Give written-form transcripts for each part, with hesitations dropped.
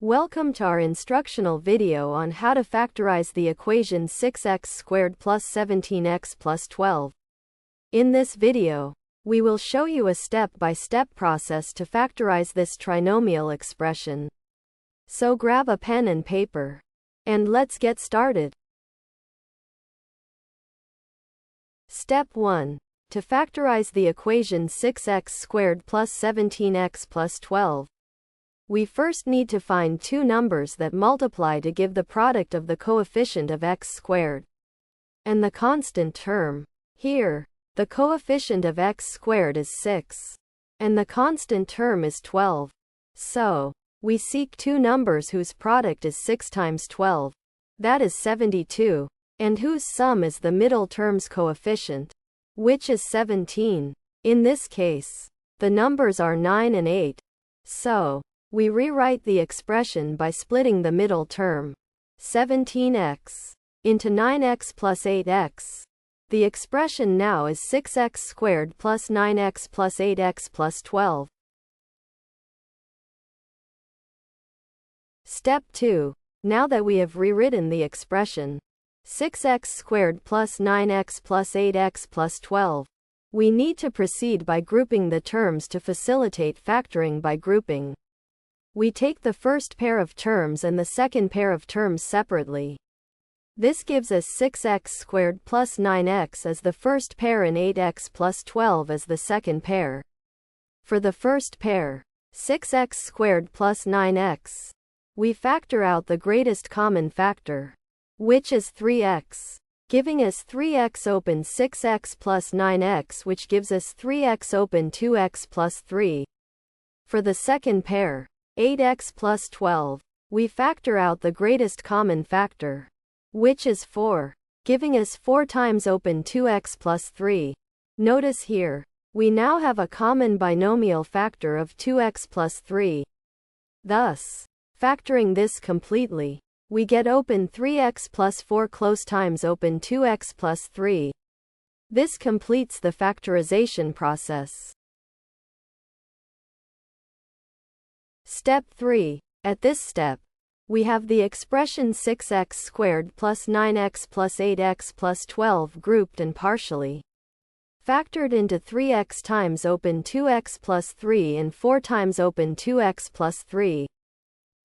Welcome to our instructional video on how to factorize the equation 6x squared plus 17x plus 12. In this video, we will show you a step-by-step process to factorize this trinomial expression. So grab a pen and paper, and let's get started. Step 1. To factorize the equation 6x squared plus 17x plus 12. We first need to find two numbers that multiply to give the product of the coefficient of x squared and the constant term. Here, the coefficient of x squared is 6, and the constant term is 12. So, we seek two numbers whose product is 6 times 12, that is 72, and whose sum is the middle term's coefficient, which is 17. In this case, the numbers are 9 and 8. So, we rewrite the expression by splitting the middle term, 17x, into 9x plus 8x. The expression now is 6x squared plus 9x plus 8x plus 12. Step 2. Now that we have rewritten the expression, 6x squared plus 9x plus 8x plus 12, we need to proceed by grouping the terms to facilitate factoring by grouping. We take the first pair of terms and the second pair of terms separately. This gives us 6x squared plus 9x as the first pair and 8x plus 12 as the second pair. For the first pair, 6x squared plus 9x, we factor out the greatest common factor, which is 3x, giving us 3x open 6x plus 9x, which gives us 3x open 2x plus 3. For the second pair, 8x plus 12, we factor out the greatest common factor, which is 4, giving us 4 times open 2x plus 3. Notice here, we now have a common binomial factor of 2x plus 3. Thus, factoring this completely, we get open 3x plus 4 close times open 2x plus 3. This completes the factorization process. Step 3. At this step, we have the expression 6x squared plus 9x plus 8x plus 12 grouped and partially factored into 3x times open 2x plus 3 and 4 times open 2x plus 3.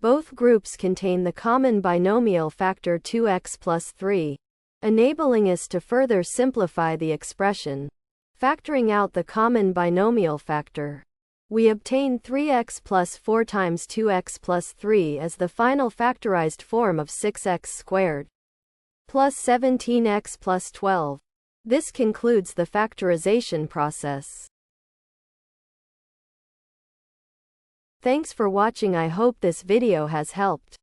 Both groups contain the common binomial factor 2x plus 3, enabling us to further simplify the expression. Factoring out the common binomial factor, we obtain 3x plus 4 times 2x plus 3 as the final factorized form of 6x squared plus 17x plus 12. This concludes the factorization process. Thanks for watching. I hope this video has helped.